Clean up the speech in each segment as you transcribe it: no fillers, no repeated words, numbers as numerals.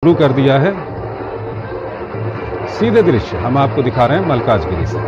शुरू कर दिया है। सीधे दृश्य हम आपको दिखा रहे हैं मल्काजगिरी से।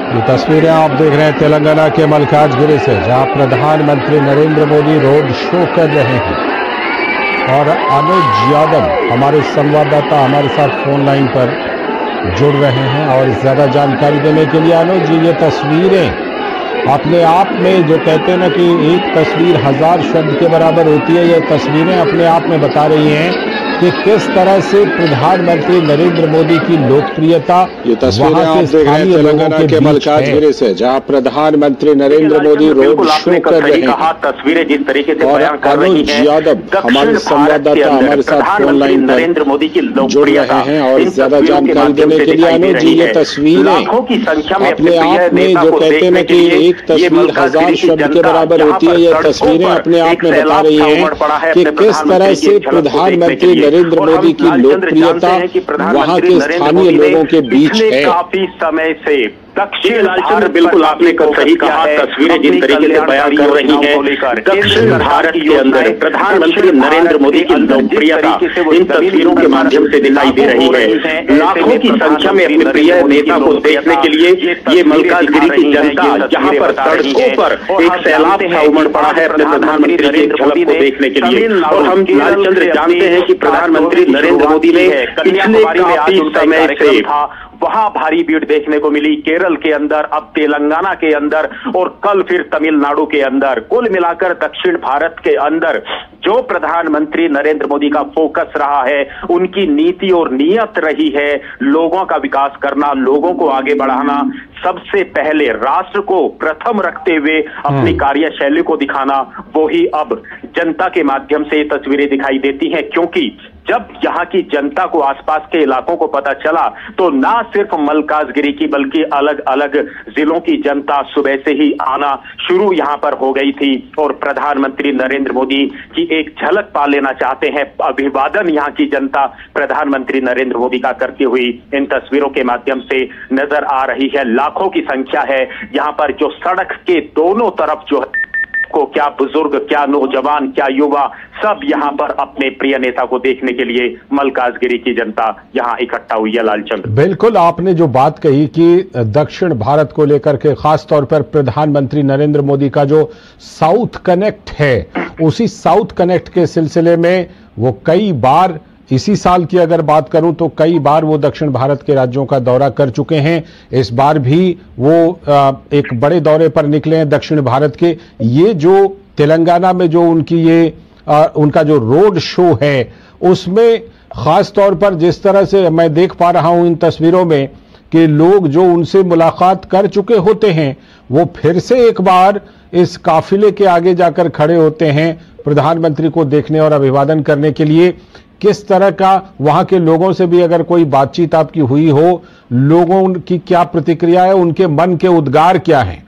ये तस्वीरें आप देख रहे हैं तेलंगाना के मल्काजगिरी से, जहां प्रधानमंत्री नरेंद्र मोदी रोड शो कर रहे हैं और अनुज यादव हमारे संवाददाता हमारे साथ फोन लाइन पर जुड़ रहे हैं और ज्यादा जानकारी देने के लिए। अनुज जी, ये तस्वीरें अपने आप में जो कहते हैं ना कि एक तस्वीर 1000 शब्द के बराबर होती है, ये तस्वीरें अपने आप में बता रही हैं कि किस तरह से प्रधानमंत्री नरेंद्र मोदी की लोकप्रियता ये तस्वीरें आप देख रहे हैं तेलंगाना के मल्काजगिरी से, जहां प्रधानमंत्री नरेंद्र मोदी रोड शो कर रहे हैं। तस्वीरें जिस तरीके से और अनुज यादव हमारे संवाददाता हमारे साथ फोन लाइन पर नरेंद्र मोदी की जुड़ रहे हैं और ज्यादा जानकारी देने के लिए। अनुज जी, ये तस्वीरें अपने आप में जो कहते हैं ना कि एक तस्वीर 1000 शब्द के बराबर होती है, ये तस्वीरें अपने आप में बता रही हैं कि किस तरह से प्रधानमंत्री नरेंद्र मोदी की लोकप्रियता वहां के स्थानीय लोगों के बीच है। काफी समय से दक्षिण लालचंद्र, बिल्कुल आपने सही कहा। तस्वीरें जिन तरीके से बयान कर रही हैं, दक्षिण भारत के अंदर प्रधानमंत्री नरेंद्र मोदी की लोकप्रियता इन तस्वीरों के माध्यम से दिखाई दे रही है। लाखों की संख्या में अपने प्रिय नेता को देखने के लिए ये मल्काजगिरी की जनता जहां पर सड़कों पर एक सैलाब सा उमड़ पड़ा है अपने प्रधानमंत्री की झलक को देखने के लिए। और हम लालचंद्र जानते हैं कि प्रधानमंत्री नरेंद्र मोदी ने पिछले काफी समय से वहां भारी भीड़ देखने को मिली। केरल के अंदर, अब तेलंगाना के अंदर और कल फिर तमिलनाडु के अंदर। कुल मिलाकर दक्षिण भारत के अंदर जो प्रधानमंत्री नरेंद्र मोदी का फोकस रहा है, उनकी नीति और नीयत रही है लोगों का विकास करना, लोगों को आगे बढ़ाना, सबसे पहले राष्ट्र को प्रथम रखते हुए अपनी कार्यशैली को दिखाना, वो ही अब जनता के माध्यम से ये तस्वीरें दिखाई देती हैं। क्योंकि जब यहाँ की जनता को, आसपास के इलाकों को पता चला, तो ना सिर्फ मल्काजगिरी की बल्कि अलग अलग जिलों की जनता सुबह से ही आना शुरू यहाँ पर हो गई थी और प्रधानमंत्री नरेंद्र मोदी की एक झलक पा लेना चाहते हैं। अभिवादन यहाँ की जनता प्रधानमंत्री नरेंद्र मोदी का करती हुई इन तस्वीरों के माध्यम से नजर आ रही है। लाखों की संख्या है यहाँ पर, जो सड़क के दोनों तरफ जो को, क्या बुजुर्ग, क्या नौजवान, क्या युवा, सब यहाँ पर अपने प्रिय नेता को देखने के लिए मल्काजगिरी की जनता यहाँ इकट्ठा हुई है। लालचंद्र, बिल्कुल आपने जो बात कही कि दक्षिण भारत को लेकर के खास तौर पर प्रधानमंत्री नरेंद्र मोदी का जो साउथ कनेक्ट है, उसी साउथ कनेक्ट के सिलसिले में वो कई बार, इसी साल की अगर बात करूं तो कई बार वो दक्षिण भारत के राज्यों का दौरा कर चुके हैं। इस बार भी वो एक बड़े दौरे पर निकले हैं दक्षिण भारत के। ये जो तेलंगाना में जो उनकी ये उनका जो रोड शो है, उसमें खास तौर पर जिस तरह से मैं देख पा रहा हूं इन तस्वीरों में कि लोग जो उनसे मुलाकात कर चुके होते हैं, वो फिर से एक बार इस काफिले के आगे जाकर खड़े होते हैं प्रधानमंत्री को देखने और अभिवादन करने के लिए। किस तरह का वहां के लोगों से भी अगर कोई बातचीत आपकी हुई हो, लोगों की क्या प्रतिक्रिया है, उनके मन के उद्गार क्या हैं?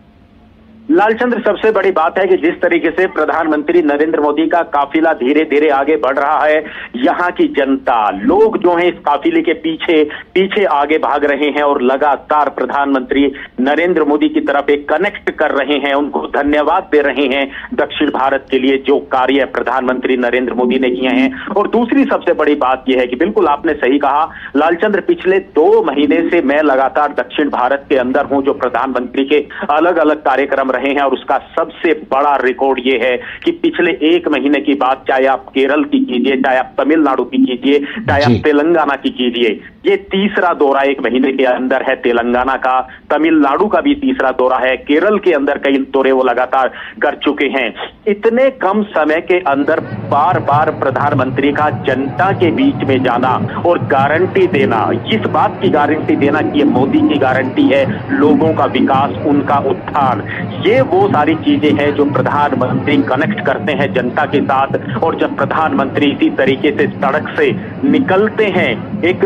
लालचंद्र, सबसे बड़ी बात है कि जिस तरीके से प्रधानमंत्री नरेंद्र मोदी का काफिला धीरे धीरे आगे बढ़ रहा है, यहाँ की जनता, लोग जो हैं इस काफिले के पीछे पीछे आगे भाग रहे हैं और लगातार प्रधानमंत्री नरेंद्र मोदी की तरफ एक कनेक्ट कर रहे हैं, उनको धन्यवाद दे रहे हैं दक्षिण भारत के लिए जो कार्य प्रधानमंत्री नरेंद्र मोदी ने किए हैं। और दूसरी सबसे बड़ी बात यह है कि बिल्कुल आपने सही कहा लालचंद्र, पिछले 2 महीने से मैं लगातार दक्षिण भारत के अंदर हूं, जो प्रधानमंत्री के अलग अलग कार्यक्रम रहे हैं। और उसका सबसे बड़ा रिकॉर्ड यह है कि पिछले 1 महीने की बात, चाहे आप केरल की कीजिए, चाहे आप तमिलनाडु की कीजिए, चाहे आप तेलंगाना की कीजिए, ये तीसरा दौरा 1 महीने के अंदर है तेलंगाना का। तमिलनाडु का भी तीसरा दौरा है। केरल के अंदर कई दौरे वो लगातार कर चुके हैं। इतने कम समय के अंदर बार बार प्रधानमंत्री का जनता के बीच में जाना और गारंटी देना, इस बात की गारंटी देना कि ये मोदी की गारंटी है, लोगों का विकास, उनका उत्थान, ये वो सारी चीजें हैं जो प्रधानमंत्री कनेक्ट करते हैं जनता के साथ। और जब प्रधानमंत्री इसी तरीके से सड़क से निकलते हैं, एक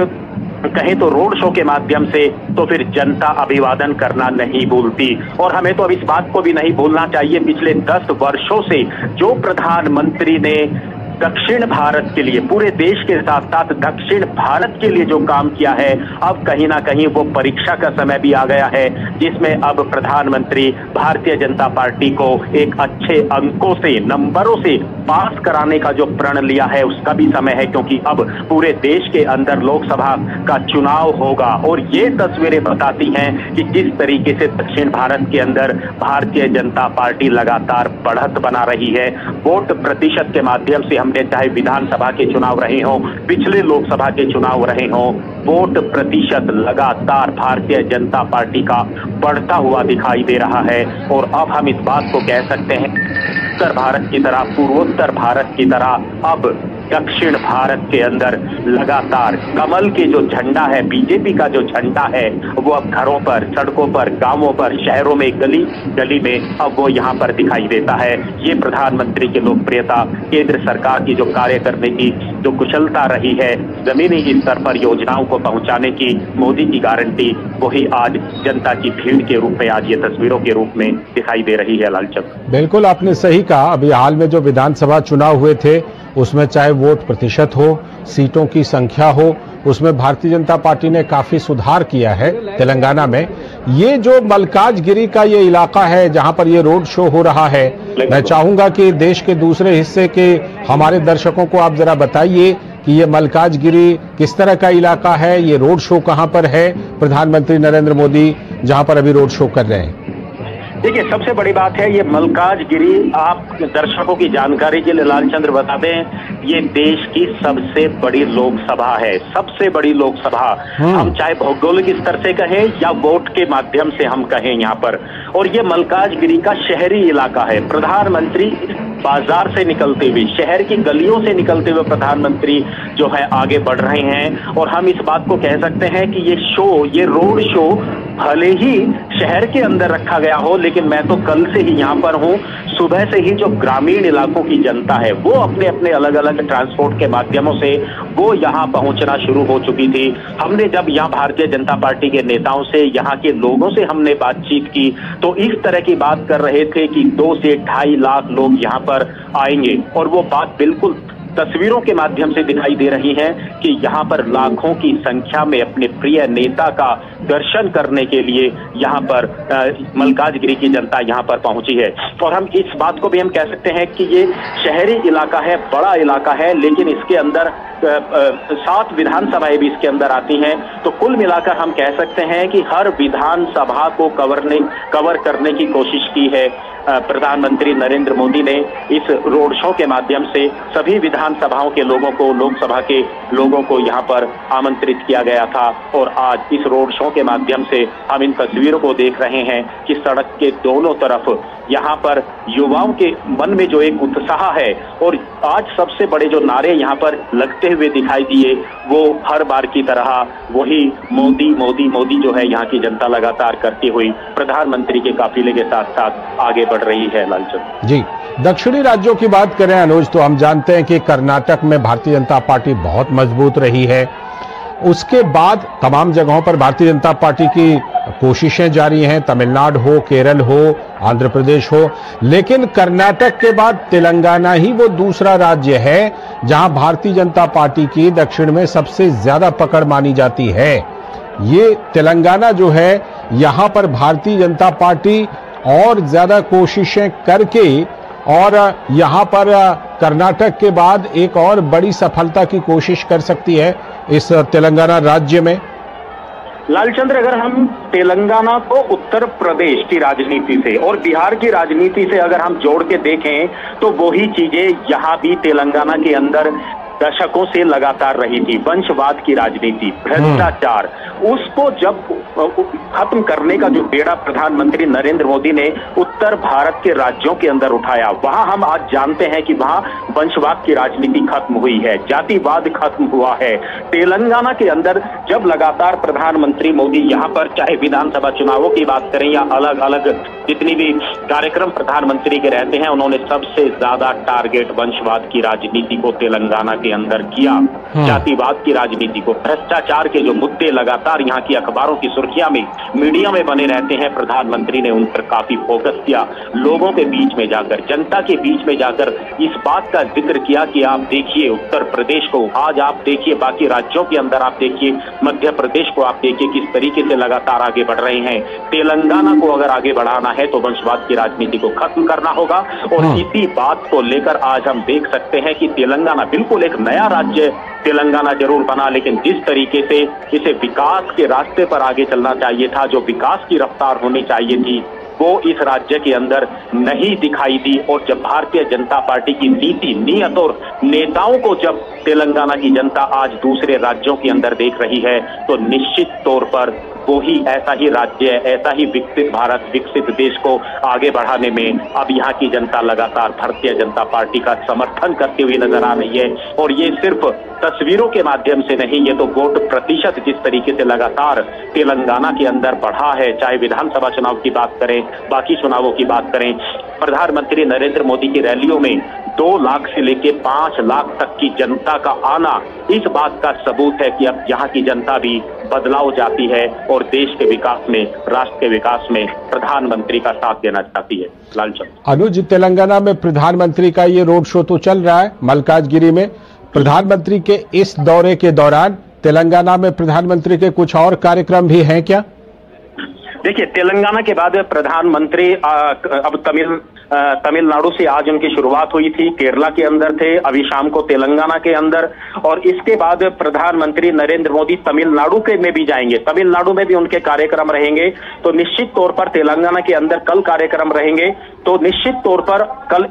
कहें तो रोड शो के माध्यम से, तो फिर जनता अभिवादन करना नहीं भूलती। और हमें तो अब इस बात को भी नहीं भूलना चाहिए, पिछले 10 वर्षों से जो प्रधानमंत्री ने दक्षिण भारत के लिए, पूरे देश के साथ साथ दक्षिण भारत के लिए जो काम किया है, अब कहीं ना कहीं वो परीक्षा का समय भी आ गया है, जिसमें अब प्रधानमंत्री भारतीय जनता पार्टी को एक अच्छे अंकों से, नंबरों से पास कराने का जो प्रण लिया है, उसका भी समय है। क्योंकि अब पूरे देश के अंदर लोकसभा का चुनाव होगा और ये तस्वीरें बताती हैं कि जिस तरीके से दक्षिण भारत के अंदर भारतीय जनता पार्टी लगातार बढ़त बना रही है। वोट प्रतिशत के माध्यम से हमने, चाहे विधानसभा के चुनाव रहे हों, पिछले लोकसभा के चुनाव रहे हों, वोट प्रतिशत लगातार भारतीय जनता पार्टी का बढ़ता हुआ दिखाई दे रहा है। और अब हम इस बात को कह सकते हैं, उत्तर भारत की तरह, पूर्वोत्तर भारत की तरह अब दक्षिण भारत के अंदर लगातार कमल के जो झंडा है, बीजेपी का जो झंडा है, वो अब घरों पर, सड़कों पर, गांवों पर, शहरों में, गली गली में अब वो यहाँ पर दिखाई देता है। ये प्रधानमंत्री की लोकप्रियता, केंद्र सरकार की जो कार्य करने की जो कुशलता रही है, जमीनी स्तर पर योजनाओं को पहुंचाने की मोदी की गारंटी, वही आज जनता की भीड़ के रूप में, आज ये तस्वीरों के रूप में दिखाई दे रही है। लालचंद, बिल्कुल आपने सही कहा। अभी हाल में जो विधानसभा चुनाव हुए थे, उसमें चाहे वोट प्रतिशत हो, सीटों की संख्या हो, उसमें भारतीय जनता पार्टी ने काफी सुधार किया है तेलंगाना में। ये जो मल्काजगिरी का ये इलाका है जहां पर ये रोड शो हो रहा है, मैं चाहूंगा कि देश के दूसरे हिस्से के हमारे दर्शकों को आप जरा बताइए कि ये मल्काजगिरी किस तरह का इलाका है, ये रोड शो कहां पर है, प्रधानमंत्री नरेंद्र मोदी जहां पर अभी रोड शो कर रहे हैं। देखिए, सबसे बड़ी बात है ये मल्काजगिरी, आप दर्शकों की जानकारी के लिए लालचंद्र बता दें, ये देश की सबसे बड़ी लोकसभा है, सबसे बड़ी लोकसभा। हम चाहे भौगोलिक स्तर से कहें या वोट के माध्यम से हम कहें यहाँ पर, और ये मल्काजगिरी का शहरी इलाका है। प्रधानमंत्री बाजार से निकलते हुए, शहर की गलियों से निकलते हुए प्रधानमंत्री जो है आगे बढ़ रहे हैं। और हम इस बात को कह सकते हैं कि ये रोड शो भले ही शहर के अंदर रखा गया हो, लेकिन मैं तो कल से ही यहाँ पर हूँ। सुबह से ही जो ग्रामीण इलाकों की जनता है वो अपने अपने अलग अलग ट्रांसपोर्ट के माध्यमों से वो यहाँ पहुंचना शुरू हो चुकी थी। हमने जब यहाँ भारतीय जनता पार्टी के नेताओं से, यहाँ के लोगों से हमने बातचीत की तो इस तरह की बात कर रहे थे कि 2 से 2.5 लाख लोग यहाँ पर आएंगे, और वो बात बिल्कुल तस्वीरों के माध्यम से दिखाई दे रही है कि यहाँ पर लाखों की संख्या में अपने प्रिय नेता का दर्शन करने के लिए यहाँ पर मल्काजगिरी की जनता यहाँ पर पहुंची है। और हम इस बात को भी हम कह सकते हैं कि ये शहरी इलाका है, बड़ा इलाका है, लेकिन इसके अंदर 7 विधानसभाएं भी इसके अंदर आती हैं। तो कुल मिलाकर हम कह सकते हैं कि हर विधानसभा को कवर करने की कोशिश की है प्रधानमंत्री नरेंद्र मोदी ने। इस रोड शो के माध्यम से सभी विधानसभाओं के लोगों को, लोकसभा के लोगों को यहाँ पर आमंत्रित किया गया था। और आज इस रोड शो के माध्यम से हम इन तस्वीरों को देख रहे हैं कि सड़क के दोनों तरफ यहाँ पर युवाओं के मन में जो एक उत्साह है, और आज सबसे बड़े जो नारे यहाँ पर लगते हुए दिखाई दिए वो हर बार की तरह वही मोदी मोदी मोदी जो है यहाँ की जनता लगातार करती हुई प्रधानमंत्री के काफिले के साथ साथ आगे बढ़ रही है। लालचंद जी, दक्षिणी राज्यों की बात करें अनुज, तो हम जानते हैं कि कर्नाटक में भारतीय जनता पार्टी बहुत मजबूत रही है। उसके बाद तमाम जगहों पर भारतीय जनता पार्टी की कोशिशें जारी हैं, तमिलनाडु हो, केरल हो, आंध्र प्रदेश हो, लेकिन कर्नाटक के बाद तेलंगाना ही वो दूसरा राज्य है जहां भारतीय जनता पार्टी की दक्षिण में सबसे ज्यादा पकड़ मानी जाती है। ये तेलंगाना जो है, यहां पर भारतीय जनता पार्टी और ज्यादा कोशिशें करके और यहां पर कर्नाटक के बाद एक और बड़ी सफलता की कोशिश कर सकती है इस तेलंगाना राज्य में। लालचंद्र, अगर हम तेलंगाना को उत्तर प्रदेश की राजनीति से और बिहार की राजनीति से अगर हम जोड़ के देखें तो वही चीजें यहाँ भी तेलंगाना के अंदर दशकों से लगातार रही थी। वंशवाद की राजनीति, भ्रष्टाचार, उसको जब खत्म करने का जो बेड़ा प्रधानमंत्री नरेंद्र मोदी ने उत्तर भारत के राज्यों के अंदर उठाया, वहां हम आज जानते हैं कि वहां वंशवाद की राजनीति खत्म हुई है, जातिवाद खत्म हुआ है। तेलंगाना के अंदर जब लगातार प्रधानमंत्री मोदी यहाँ पर चाहे विधानसभा चुनावों की बात करें या अलग अलग जितनी भी कार्यक्रम प्रधानमंत्री के रहते हैं, उन्होंने सबसे ज्यादा टारगेट वंशवाद की राजनीति को तेलंगाना के अंदर किया, जातिवाद की राजनीति को, भ्रष्टाचार के जो मुद्दे लगातार यहाँ की अखबारों की सुर्खियां में, मीडिया में बने रहते हैं, प्रधानमंत्री ने उन पर काफी फोकस किया। लोगों के बीच में जाकर, जनता के बीच में जाकर इस बात का जिक्र किया कि आप देखिए उत्तर प्रदेश को, आज आप देखिए बाकी राज्यों के अंदर, आप देखिए मध्य प्रदेश को, आप देखिए किस तरीके से लगातार आगे बढ़ रहे हैं। तेलंगाना को अगर आगे बढ़ाना है तो वंशवाद की राजनीति को खत्म करना होगा। और इसी बात को लेकर आज हम देख सकते हैं कि तेलंगाना बिल्कुल एक नया राज्य तेलंगाना जरूर बना, लेकिन जिस तरीके से इसे विकास के रास्ते पर आगे चलना चाहिए था, जो विकास की रफ्तार होनी चाहिए थी, वो इस राज्य के अंदर नहीं दिखाई दी। और जब भारतीय जनता पार्टी की नीति, नीयत और नेताओं को जब तेलंगाना की जनता आज दूसरे राज्यों के अंदर देख रही है तो निश्चित तौर पर वो ही ऐसा ही राज्य, ऐसा ही विकसित भारत, विकसित देश को आगे बढ़ाने में अब यहाँ की जनता लगातार भारतीय जनता पार्टी का समर्थन करती हुई नजर आ रही है। और ये सिर्फ तस्वीरों के माध्यम से नहीं, ये तो वोट प्रतिशत जिस तरीके से लगातार तेलंगाना के अंदर बढ़ा है, चाहे विधानसभा चुनाव की बात करें, बाकी चुनावों की बात करें, प्रधानमंत्री नरेंद्र मोदी की रैलियों में 2 लाख से लेकर 5 लाख तक की जनता का आना इस बात का सबूत है कि अब यहाँ की जनता भी बदलाव चाहती है और देश के विकास में, राष्ट्र के विकास में प्रधानमंत्री का साथ देना चाहती है। लालचंद, अनुज, तेलंगाना में प्रधानमंत्री का ये रोड शो तो चल रहा है मल्काजगिरी में। प्रधानमंत्री के इस दौरे के दौरान तेलंगाना में प्रधानमंत्री के कुछ और कार्यक्रम भी हैं क्या? देखिए, तेलंगाना के बाद प्रधानमंत्री अब तमिलनाडु से आज उनकी शुरुआत हुई थी, केरला के अंदर थे, अभी शाम को तेलंगाना के अंदर, और इसके बाद प्रधानमंत्री नरेंद्र मोदी तमिलनाडु के में भी जाएंगे। तमिलनाडु में भी उनके कार्यक्रम रहेंगे। तो निश्चित तौर पर तेलंगाना के अंदर कल कार्यक्रम रहेंगे। तो निश्चित तौर पर कल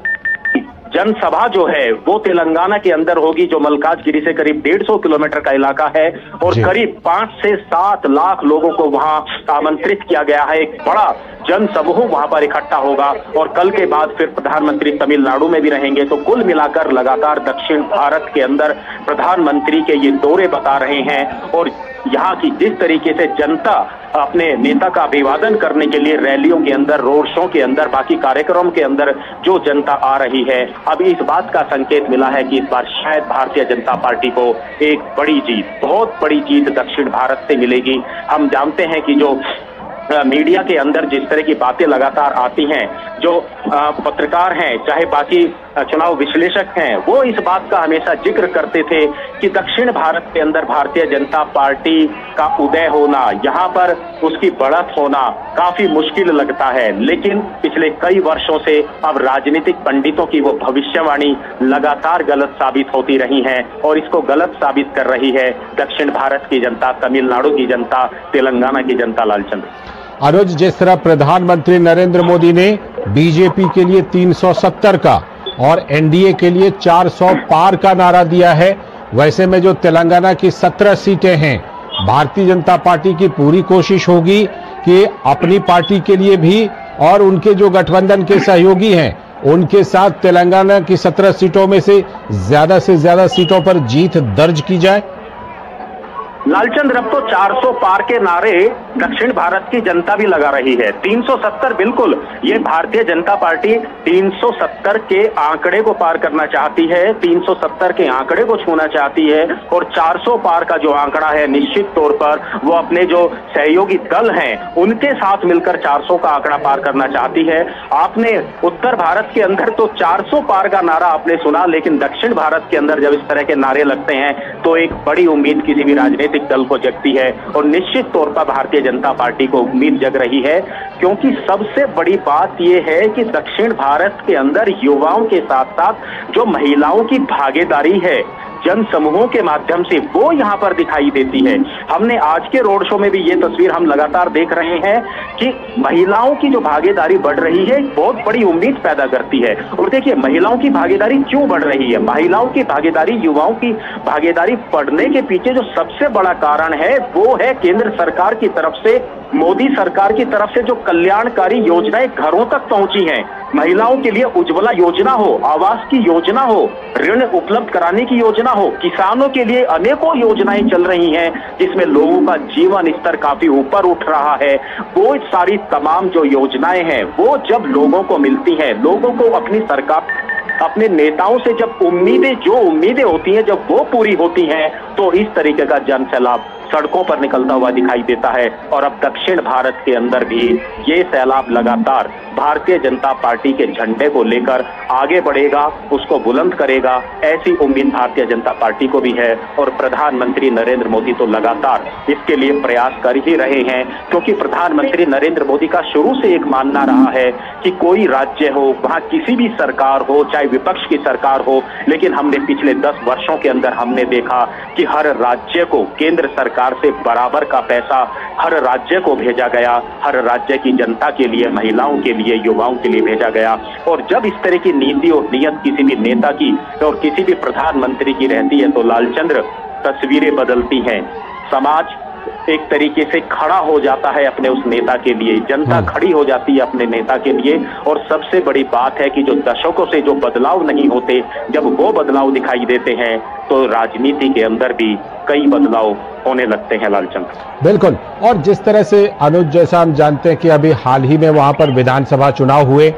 जनसभा जो है वो तेलंगाना के अंदर होगी, जो मल्काजगिरी से करीब 150 किलोमीटर का इलाका है, और करीब 5 से 7 लाख लोगों को वहां आमंत्रित किया गया है। एक बड़ा जनसमूह वहां पर इकट्ठा होगा, और कल के बाद फिर प्रधानमंत्री तमिलनाडु में भी रहेंगे। तो कुल मिलाकर लगातार दक्षिण भारत के अंदर प्रधानमंत्री के ये दौरे बता रहे हैं, और यहाँ की जिस तरीके से जनता अपने नेता का अभिवादन करने के लिए रैलियों के अंदर, रोड शो के अंदर, बाकी कार्यक्रम के अंदर जो जनता आ रही है, अब इस बात का संकेत मिला है कि इस बार शायद भारतीय जनता पार्टी को एक बड़ी जीत, बहुत बड़ी जीत दक्षिण भारत से मिलेगी। हम जानते हैं कि जो मीडिया के अंदर जिस तरह की बातें लगातार आती हैं, जो पत्रकार हैं, चाहे बाकी चुनाव विश्लेषक हैं, वो इस बात का हमेशा जिक्र करते थे कि दक्षिण भारत के अंदर भारतीय जनता पार्टी का उदय होना, यहाँ पर उसकी बढ़त होना काफी मुश्किल लगता है। लेकिन पिछले कई वर्षों से अब राजनीतिक पंडितों की वो भविष्यवाणी लगातार गलत साबित होती रही है, और इसको गलत साबित कर रही है दक्षिण भारत की जनता, तमिलनाडु की जनता, तेलंगाना की जनता। लालचंद, अनुज, जिस तरह प्रधानमंत्री नरेंद्र मोदी ने बीजेपी के लिए 370 का और एनडीए के लिए 400 पार का नारा दिया है, वैसे में जो तेलंगाना की 17 सीटें हैं, भारतीय जनता पार्टी की पूरी कोशिश होगी कि अपनी पार्टी के लिए भी और उनके जो गठबंधन के सहयोगी हैं उनके साथ तेलंगाना की 17 सीटों में से ज्यादा सीटों पर जीत दर्ज की जाए। लालचंद्र, अब तो 400 पार के नारे दक्षिण भारत की जनता भी लगा रही है। 370 बिल्कुल, ये भारतीय जनता पार्टी 370 के आंकड़े को पार करना चाहती है, 370 के आंकड़े को छूना चाहती है, और 400 पार का जो आंकड़ा है निश्चित तौर पर वो अपने जो सहयोगी दल हैं उनके साथ मिलकर 400 का आंकड़ा पार करना चाहती है। आपने उत्तर भारत के अंदर तो 400 पार का नारा आपने सुना, लेकिन दक्षिण भारत के अंदर जब इस तरह के नारे लगते हैं तो एक बड़ी उम्मीद किसी भी राजनीतिक दल को जगती है, और निश्चित तौर पर भारतीय जनता पार्टी को उम्मीद जग रही है। क्योंकि सबसे बड़ी बात यह है कि दक्षिण भारत के अंदर युवाओं के साथ साथ जो महिलाओं की भागीदारी है जन समूहों के माध्यम से, वो यहाँ पर दिखाई देती है। हमने आज के रोड शो में भी ये तस्वीर हम लगातार देख रहे हैं कि महिलाओं की जो भागीदारी बढ़ रही है बहुत बड़ी उम्मीद पैदा करती है। और देखिए, महिलाओं की भागीदारी क्यों बढ़ रही है? महिलाओं की भागीदारी, युवाओं की भागीदारी बढ़ने के पीछे जो सबसे बड़ा कारण है वो है केंद्र सरकार की तरफ से, मोदी सरकार की तरफ से जो कल्याणकारी योजनाएं घरों तक पहुंची हैं। महिलाओं के लिए उज्ज्वला योजना हो, आवास की योजना हो, ऋण उपलब्ध कराने की योजना हो, किसानों के लिए अनेकों योजनाएं चल रही हैं जिसमें लोगों का जीवन स्तर काफी ऊपर उठ रहा है। वो सारी तमाम जो योजनाएं हैं वो जब लोगों को मिलती हैं, लोगों को अपनी सरकार, अपने नेताओं से जब उम्मीदें होती हैं, जब वो पूरी होती हैं, तो इस तरीके का जन सैलाब सड़कों पर निकलता हुआ दिखाई देता है। और अब दक्षिण भारत के अंदर भी ये सैलाब लगातार भारतीय जनता पार्टी के झंडे को लेकर आगे बढ़ेगा, उसको बुलंद करेगा, ऐसी उम्मीद भारतीय जनता पार्टी को भी है। और प्रधानमंत्री नरेंद्र मोदी तो लगातार इसके लिए प्रयास कर ही रहे हैं, क्योंकि प्रधानमंत्री नरेंद्र मोदी का शुरू से एक मानना रहा है कि कोई राज्य हो, वहां किसी भी सरकार हो, चाहे विपक्ष की सरकार हो, लेकिन हमने पिछले 10 वर्षों के अंदर हमने देखा कि हर राज्य को केंद्र सरकार से बराबर का पैसा हर राज्य को भेजा गया, हर राज्य की जनता के लिए, महिलाओं के लिए, युवाओं के लिए भेजा गया। और जब इस तरह की नीति और नियत किसी भी नेता की और किसी भी प्रधानमंत्री की रहती है तो लालचंद्र, तस्वीरें बदलती हैं। समाज एक तरीके से खड़ा हो जाता है अपने उस नेता के लिए, जनता खड़ी हो जाती है अपने नेता के लिए। और सबसे बड़ी बात है कि जो दशकों से जो बदलाव नहीं होते, जब वो बदलाव दिखाई देते हैं तो राजनीति के अंदर भी कई बदलाव होने लगते हैं। लालचंद, बिल्कुल। और जिस तरह से अनुज, जैसा हम जानते हैं कि अभी हाल ही में वहां पर विधानसभा चुनाव हुए,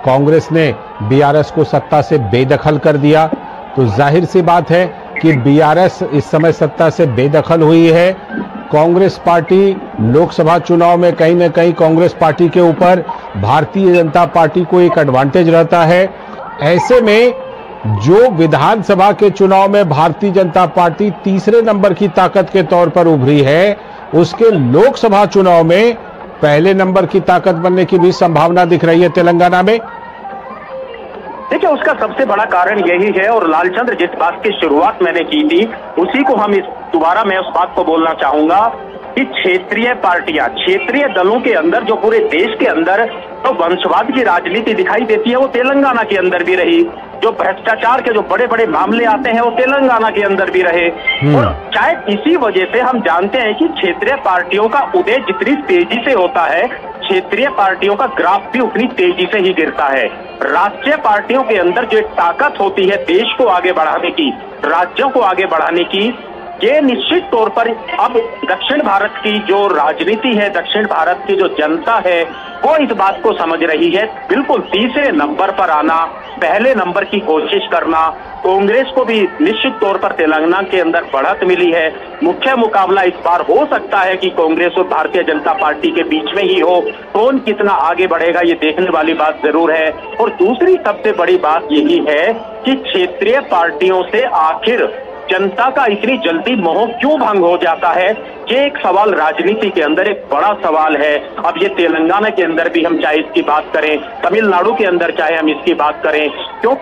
कांग्रेस ने बीआरएस को सत्ता से बेदखल कर दिया, तो जाहिर सी बात है कि बीआरएस इस समय सत्ता से बेदखल हुई है। कांग्रेस पार्टी लोकसभा चुनाव में कहीं ना कहीं कांग्रेस पार्टी के ऊपर भारतीय जनता पार्टी को एक एडवांटेज रहता है। ऐसे में जो विधानसभा के चुनाव में भारतीय जनता पार्टी तीसरे नंबर की ताकत के तौर पर उभरी है, उसके लोकसभा चुनाव में पहले नंबर की ताकत बनने की भी संभावना दिख रही है तेलंगाना में। देखिए, उसका सबसे बड़ा कारण यही है, और लालचंद्र जिस बात की शुरुआत मैंने की थी उसी को हम दोबारा मैं उस बात को बोलना चाहूंगा कि क्षेत्रीय पार्टियां, क्षेत्रीय दलों के अंदर जो पूरे देश के अंदर तो वंशवाद की राजनीति दिखाई देती है, वो तेलंगाना के अंदर भी रही। जो भ्रष्टाचार के जो बड़े बड़े मामले आते हैं वो तेलंगाना के अंदर भी रहे। और शायद इसी वजह से हम जानते हैं कि क्षेत्रीय पार्टियों का उदय जितनी तेजी से होता है, क्षेत्रीय पार्टियों का ग्राफ भी उतनी तेजी से ही गिरता है। राष्ट्रीय पार्टियों के अंदर जो ताकत होती है देश को आगे बढ़ाने की, राज्यों को आगे बढ़ाने की, ये निश्चित तौर पर अब दक्षिण भारत की जो राजनीति है, दक्षिण भारत की जो जनता है, वो इस बात को समझ रही है। बिल्कुल तीसरे नंबर पर आना, पहले नंबर की कोशिश करना। कांग्रेस को भी निश्चित तौर पर तेलंगाना के अंदर बढ़त मिली है। मुख्य मुकाबला इस बार हो सकता है कि कांग्रेस और भारतीय जनता पार्टी के बीच में ही हो। कौन कितना आगे बढ़ेगा ये देखने वाली बात जरूर है। और दूसरी सबसे बड़ी बात यही है कि क्षेत्रीय पार्टियों से आखिर जनता का इतनी जल्दी मोह क्यों भंग हो जाता है, ये एक सवाल राजनीति के अंदर एक बड़ा सवाल है। अब ये तेलंगाना के अंदर भी हम चाहे इसकी बात करें, तमिलनाडु के अंदर चाहे हम इसकी बात करें, क्यों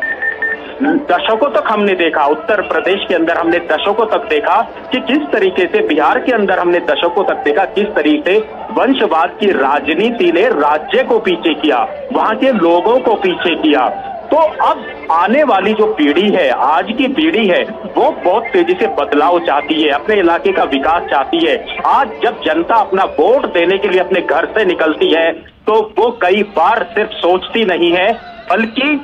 दशकों तक हमने देखा, उत्तर प्रदेश के अंदर हमने दशकों तक देखा कि किस तरीके से, बिहार के अंदर हमने दशकों तक देखा किस तरीके से वंशवाद की राजनीति ने राज्य को पीछे किया, वहां के लोगों को पीछे किया। तो अब आने वाली जो पीढ़ी है, आज की पीढ़ी है, वो बहुत तेजी से बदलाव चाहती है, अपने इलाके का विकास चाहती है। आज जब जनता अपना वोट देने के लिए अपने घर से निकलती है तो वो कई बार सिर्फ सोचती नहीं है, बल्कि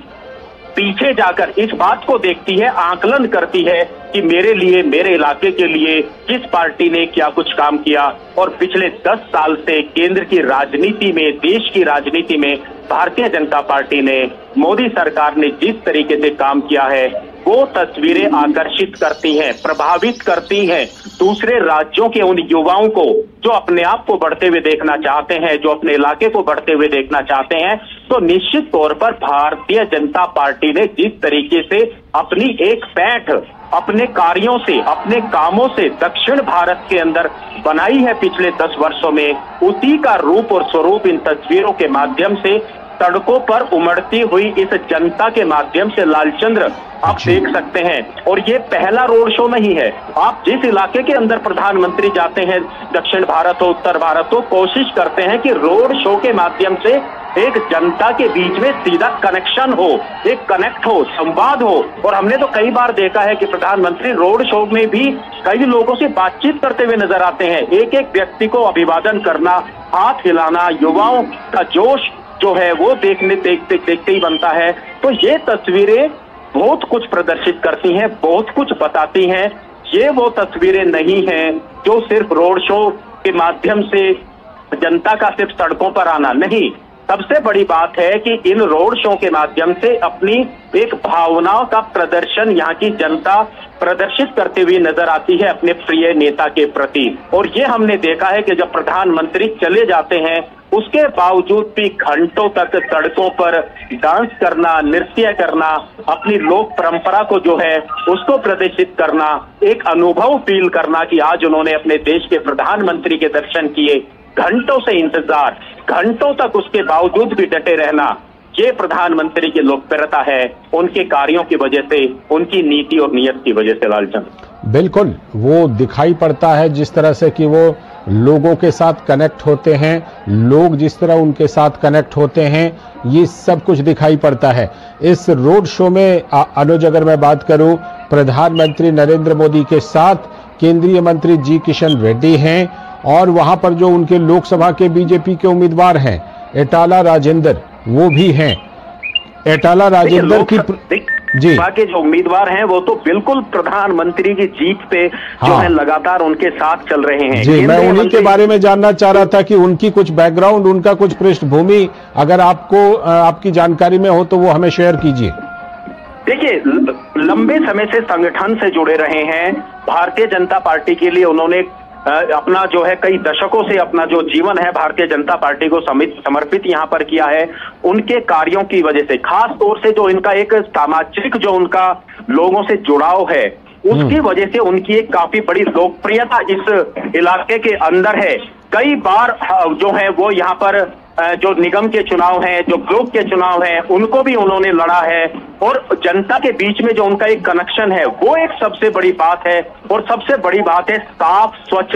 पीछे जाकर इस बात को देखती है, आकलन करती है कि मेरे लिए, मेरे इलाके के लिए किस पार्टी ने क्या कुछ काम किया। और पिछले 10 साल से केंद्र की राजनीति में, देश की राजनीति में भारतीय जनता पार्टी ने, मोदी सरकार ने जिस तरीके से काम किया है, वो तस्वीरें आकर्षित करती हैं, प्रभावित करती हैं दूसरे राज्यों के उन युवाओं को जो अपने आप को बढ़ते हुए देखना चाहते हैं, जो अपने इलाके को बढ़ते हुए देखना चाहते हैं। तो निश्चित तौर पर भारतीय जनता पार्टी ने जिस तरीके से अपनी एक पैठ अपने कार्यों से, अपने कामों से दक्षिण भारत के अंदर बनाई है पिछले 10 वर्षों में, उसी का रूप और स्वरूप इन तस्वीरों के माध्यम से सड़कों पर उमड़ती हुई इस जनता के माध्यम से लालचंद्र आप देख सकते हैं। और ये पहला रोड शो नहीं है। आप जिस इलाके के अंदर प्रधानमंत्री जाते हैं, दक्षिण भारत हो, उत्तर भारत हो, कोशिश करते हैं कि रोड शो के माध्यम से एक जनता के बीच में सीधा कनेक्शन हो, एक कनेक्ट हो, संवाद हो। और हमने तो कई बार देखा है कि प्रधानमंत्री रोड शो में भी कई लोगों से बातचीत करते हुए नजर आते हैं। एक एक व्यक्ति को अभिवादन करना, हाथ हिलाना, युवाओं का जोश जो है वो देखते ही बनता है। तो ये तस्वीरें बहुत कुछ प्रदर्शित करती हैं, बहुत कुछ बताती हैं। ये वो तस्वीरें नहीं हैं जो सिर्फ रोड शो के माध्यम से जनता का सिर्फ सड़कों पर आना नहीं। सबसे बड़ी बात है कि इन रोड शो के माध्यम से अपनी एक भावनाओं का प्रदर्शन यहाँ की जनता प्रदर्शित करते हुए नजर आती है अपने प्रिय नेता के प्रति। और ये हमने देखा है कि जब प्रधानमंत्री चले जाते हैं उसके बावजूद भी घंटों तक सड़कों पर डांस करना, नृत्य करना, अपनी लोक परंपरा को जो है उसको प्रदर्शित करना, एक अनुभव फील करना कि आज उन्होंने अपने देश के प्रधानमंत्री के दर्शन किए, घंटों से इंतजार, घंटों तक उसके बावजूद भी डटे रहना, ये प्रधानमंत्री की लोकप्रियता है उनके कार्यों की वजह से, उनकी नीति और नीयत की वजह से। लालचंद बिल्कुल वो दिखाई पड़ता है जिस तरह से कि वो लोगों के साथ कनेक्ट होते हैं, लोग जिस तरह उनके साथ कनेक्ट होते हैं, ये सब कुछ दिखाई पड़ता है। इस रोड शो में अनुज, अगर मैं बात करूं, प्रधानमंत्री नरेंद्र मोदी के साथ केंद्रीय मंत्री जी किशन रेड्डी हैं और वहां पर जो उनके लोकसभा के बीजेपी के उम्मीदवार हैं एटाला राजेंद्र, वो भी हैं। एटाला राजेंद्र की जी के जो उम्मीदवार हैं वो तो बिल्कुल प्रधानमंत्री की जीत पे जो है लगातार उनके साथ चल रहे हैं। जी, मैं उन्हीं के बारे में जानना चाह रहा था कि उनकी कुछ बैकग्राउंड, उनका कुछ पृष्ठभूमि अगर आपको आपकी जानकारी में हो तो वो हमें शेयर कीजिए। देखिए, लंबे समय से संगठन से जुड़े रहे हैं। भारतीय जनता पार्टी के लिए उन्होंने अपना जो है कई दशकों से अपना जो जीवन है भारतीय जनता पार्टी को समर्पित यहाँ पर किया है, उनके कार्यों की वजह से, खास तौर से जो इनका एक सामाजिक जो उनका लोगों से जुड़ाव है, उसकी वजह से उनकी एक काफी बड़ी लोकप्रियता इस इलाके के अंदर है। कई बार जो है वो यहाँ पर जो निगम के चुनाव हैं, जो ग्रुप के चुनाव हैं, उनको भी उन्होंने लड़ा है, और जनता के बीच में जो उनका एक कनेक्शन है वो एक सबसे बड़ी बात है। और सबसे बड़ी बात है साफ स्वच्छ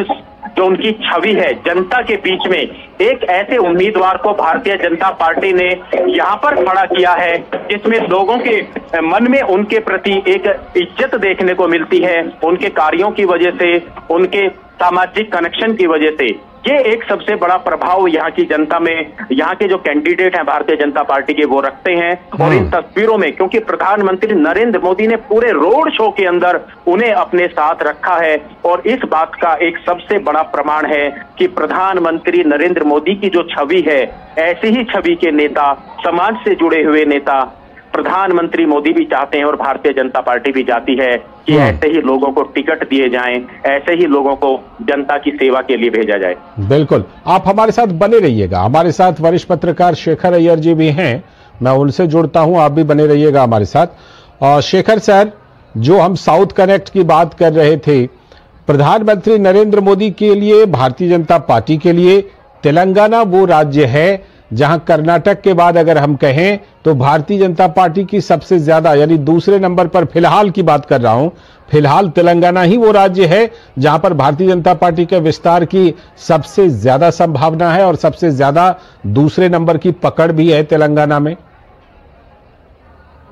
जो उनकी छवि है जनता के बीच में। एक ऐसे उम्मीदवार को भारतीय जनता पार्टी ने यहाँ पर खड़ा किया है जिसमें लोगों के मन में उनके प्रति एक इज्जत देखने को मिलती है, उनके कार्यों की वजह से, उनके सामाजिक कनेक्शन की वजह से। ये एक सबसे बड़ा प्रभाव यहाँ की जनता में, यहाँ के जो कैंडिडेट हैं भारतीय जनता पार्टी के, वो रखते हैं। और इन तस्वीरों में क्योंकि प्रधानमंत्री नरेंद्र मोदी ने पूरे रोड शो के अंदर उन्हें अपने साथ रखा है, और इस बात का एक सबसे बड़ा प्रमाण है कि प्रधानमंत्री नरेंद्र मोदी की जो छवि है, ऐसी ही छवि के नेता, समाज से जुड़े हुए नेता प्रधानमंत्री मोदी भी चाहते हैं, और भारतीय जनता पार्टी भी चाहती है कि ऐसे ही लोगों को टिकट दिए जाएं, ऐसे ही लोगों को जनता की सेवा के लिए भेजा जाए। बिल्कुल, आप हमारे साथ बने रहिएगा। हमारे साथ वरिष्ठ पत्रकार शेखर अय्यर जी भी हैं, मैं उनसे जुड़ता हूं, आप भी बने रहिएगा हमारे साथ। और शेखर सर, जो हम साउथ कनेक्ट की बात कर रहे थे, प्रधानमंत्री नरेंद्र मोदी के लिए, भारतीय जनता पार्टी के लिए तेलंगाना वो राज्य है जहां कर्नाटक के बाद अगर हम कहें तो भारतीय जनता पार्टी की सबसे ज्यादा, यानी दूसरे नंबर पर फिलहाल की बात कर रहा हूं, फिलहाल तेलंगाना ही वो राज्य है जहां पर भारतीय जनता पार्टी के विस्तार की सबसे ज्यादा संभावना है, और सबसे ज्यादा दूसरे नंबर की पकड़ भी है तेलंगाना में।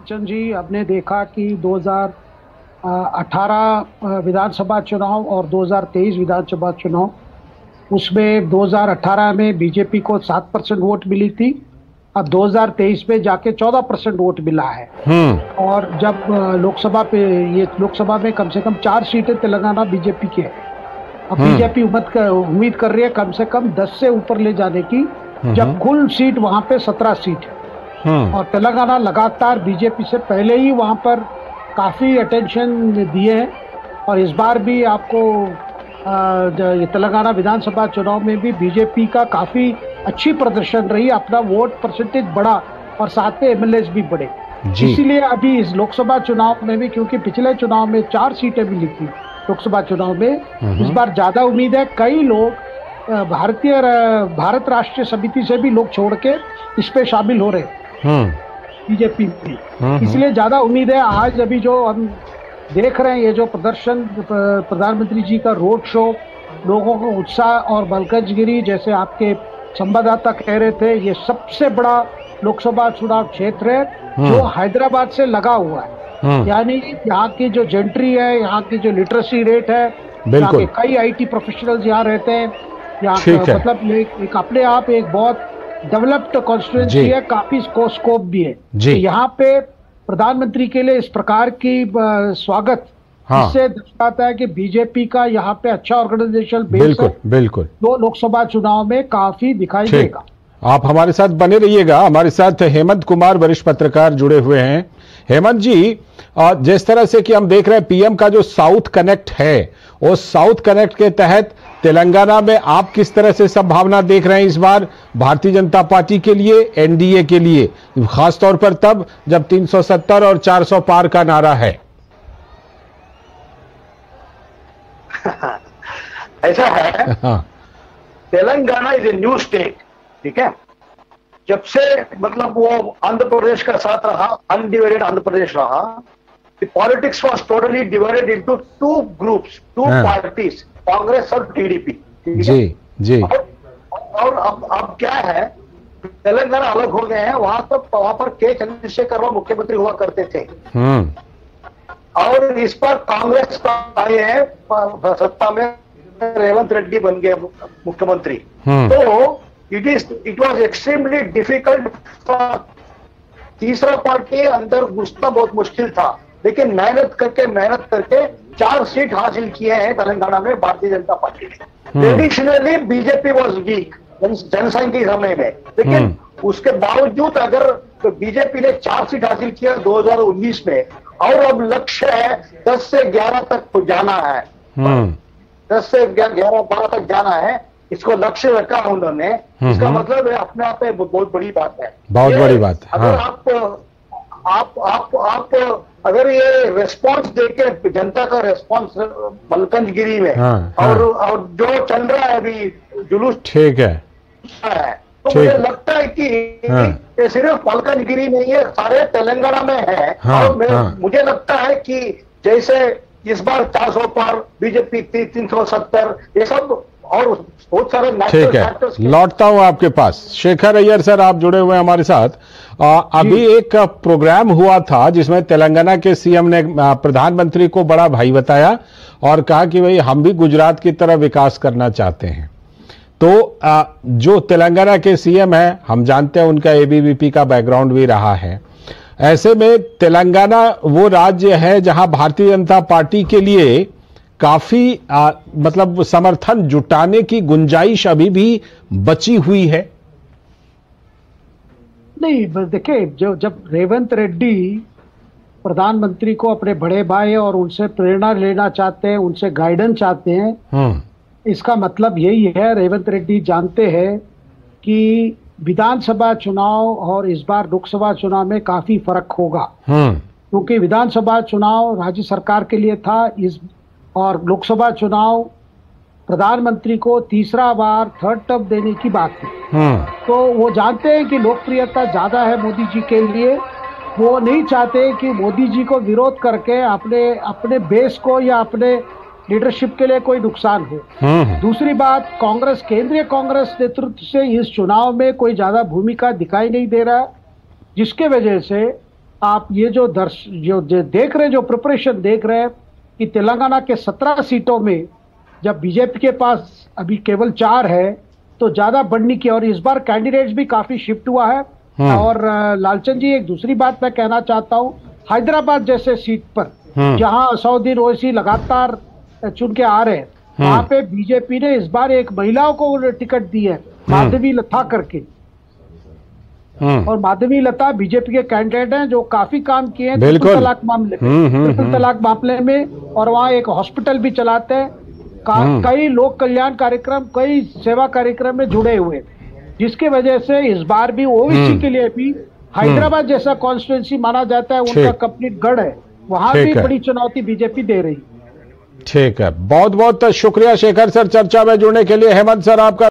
चंद जी, आपने देखा कि 2018 विधानसभा चुनाव और 2023 विधानसभा चुनाव, उसमें 2018 में बीजेपी को 7% वोट मिली थी, अब 2023 में जाके 14% वोट मिला है। और जब लोकसभा में कम से कम 4 सीटें तेलंगाना बीजेपी की है। अब बीजेपी उम्मीद कर रही है कम से कम 10 से ऊपर ले जाने की, जब कुल सीट वहां पे 17 सीट है। और तेलंगाना लगातार बीजेपी से पहले ही वहां पर काफी अटेंशन दिए हैं, और इस बार भी आपको तेलंगाना विधानसभा चुनाव में भी बीजेपी का काफी अच्छी प्रदर्शन रही, अपना वोट परसेंटेज बढ़ा और साथ में एमएलएस भी बढ़े। इसीलिए अभी इस लोकसभा चुनाव में भी, क्योंकि पिछले चुनाव में 4 सीटें मिली थी लोकसभा चुनाव में, इस बार ज्यादा उम्मीद है। कई लोग भारत राष्ट्रीय समिति से भी लोग छोड़ के इस पे शामिल हो रहे बीजेपी में, इसलिए ज्यादा उम्मीद है। आज अभी जो हम देख रहे हैं, ये जो प्रदर्शन, प्रधानमंत्री जी का रोड शो, लोगों को उत्साह और मलकजगिरी, जैसे आपके संवाददाता कह रहे थे, ये सबसे बड़ा लोकसभा चुनाव क्षेत्र है जो हैदराबाद से लगा हुआ है। यानी यहाँ की जो जेंट्री है, यहाँ की जो लिटरेसी रेट है, यहाँ के कई आईटी प्रोफेशनल्स यहाँ रहते हैं, यहाँ मतलब एक अपने आप एक बहुत डेवलप्ड कॉन्स्टिट्यूएंसी है, काफी स्कोप भी है। यहाँ पे प्रधानमंत्री के लिए इस प्रकार की स्वागत, इससे दर्शाता है कि बीजेपी का यहाँ पे अच्छा ऑर्गेनाइजेशन बेस है। बिल्कुल दो लोकसभा चुनाव में काफी दिखाई देगा। आप हमारे साथ बने रहिएगा। हमारे साथ हेमंत कुमार वरिष्ठ पत्रकार जुड़े हुए हैं। हेमंत जी, जिस तरह से कि हम देख रहे हैं पीएम का जो साउथ कनेक्ट है, उस साउथ कनेक्ट के तहत तेलंगाना में आप किस तरह से संभावना देख रहे हैं इस बार भारतीय जनता पार्टी के लिए, एनडीए के लिए, खासतौर पर तब जब 370 और 400 पार का नारा है? ऐसा है, Telangana is a new state, ठीक है। जब से मतलब वो आंध्र प्रदेश का साथ रहा, अनडिवाइडेड आंध्र प्रदेश रहा, the politics was totally divided into 2 groups, 2 parties, Congress और टीडीपी। जी। और अब क्या है, तेलंगाना अलग हो गए हैं। वहां पर के चंद्रशेखर मुख्यमंत्री हुआ करते थे, और इस पर कांग्रेस का आए हैं सत्ता में, रेवंत रेड्डी बन गए मुख्यमंत्री। तो it was extremely difficult for तीसरा पार्टी अंदर घुसना बहुत मुश्किल था, लेकिन मेहनत करके 4 सीट हासिल किए हैं तेलंगाना में भारतीय जनता पार्टी ने। ट्रेडिशनली बीजेपी वॉज वीक जनसंख्या के समय में, लेकिन उसके बावजूद अगर बीजेपी ने 4 सीट हासिल किया 2019 में, और अब लक्ष्य है 10 से 11 तक जाना है। 10 से 11-12 तक जाना है, इसको लक्ष्य रखा उन्होंने। इसका मतलब है अपने आप में बहुत बड़ी बात है, बहुत बड़ी बात है। अगर आप अगर ये रेस्पॉन्स देके जनता का रेस्पॉन्स मलकनगिरी में और जो चल रहा है अभी जुलूस, ठीक है, तो मुझे लगता है कि ये सिर्फ मलकनगिरी नहीं है, सारे तेलंगाना में है। और मुझे लगता है कि जैसे इस बार 400 पर, बीजेपी 370, ये सब और बहुत सारे ठीक है। लौटता हूं आपके पास। शेखर अय्यर सर, आप जुड़े हुए हैं हमारे साथ। अभी एक प्रोग्राम हुआ था जिसमें तेलंगाना के सीएम ने प्रधानमंत्री को बड़ा भाई बताया और कहा कि भाई हम भी गुजरात की तरह विकास करना चाहते हैं। तो जो तेलंगाना के सीएम है, हम जानते हैं उनका एबीवीपी का बैकग्राउंड भी रहा है। ऐसे में तेलंगाना वो राज्य है जहां भारतीय जनता पार्टी के लिए काफी मतलब समर्थन जुटाने की गुंजाइश अभी भी बची हुई है। नहीं, देखिए, जब रेवंत रेड्डी प्रधानमंत्री को अपने बड़े भाई और उनसे प्रेरणा लेना चाहते हैं, उनसे गाइडेंस चाहते हैं, इसका मतलब यही है, रेवंत रेड्डी जानते हैं कि विधानसभा चुनाव और इस बार लोकसभा चुनाव में काफी फर्क होगा। क्योंकि विधानसभा चुनाव राज्य सरकार के लिए था, और लोकसभा चुनाव प्रधानमंत्री को तीसरा बार थर्ड टर्म देने की बात है। तो वो जानते हैं कि लोकप्रियता ज्यादा है मोदी जी के लिए। वो नहीं चाहते कि मोदी जी को विरोध करके अपने बेस को या अपने लीडरशिप के लिए कोई नुकसान हो। दूसरी बात, कांग्रेस, केंद्रीय कांग्रेस नेतृत्व से इस चुनाव में कोई ज्यादा भूमिका दिखाई नहीं दे रहा, जिसके वजह से आप ये जो देख रहे, जो प्रिपरेशन देख रहे हैं कि तेलंगाना के 17 सीटों में जब बीजेपी के पास अभी केवल 4 है, तो ज्यादा बढ़ने की, और इस बार कैंडिडेट्स भी काफी शिफ्ट हुआ है। और लालचंद जी, एक दूसरी बात मैं कहना चाहता हूँ, हैदराबाद जैसे सीट पर जहां असउद्दीन ओवैसी लगातार चुन के आ रहे हैं, वहां पे बीजेपी ने इस बार एक महिलाओं को टिकट दी है, माधवी लता करके। और माधवी लता बीजेपी के कैंडिडेट हैं जो काफी काम किए हैं ट्रिपल तलाक मामले में, और वहाँ एक हॉस्पिटल भी चलाते हैं, कई लोक कल्याण कार्यक्रम, कई सेवा कार्यक्रम में जुड़े हुए, जिसकी वजह से इस बार भी ओवैसी के लिए भी हैदराबाद जैसा कॉन्स्टिट्यूंसी माना जाता है, उनका कंप्लीट गढ़ है, वहां भी बड़ी चुनौती बीजेपी दे रही। ठीक है, बहुत बहुत शुक्रिया शेखर सर चर्चा में जुड़ने के लिए। हेमंत सर आपका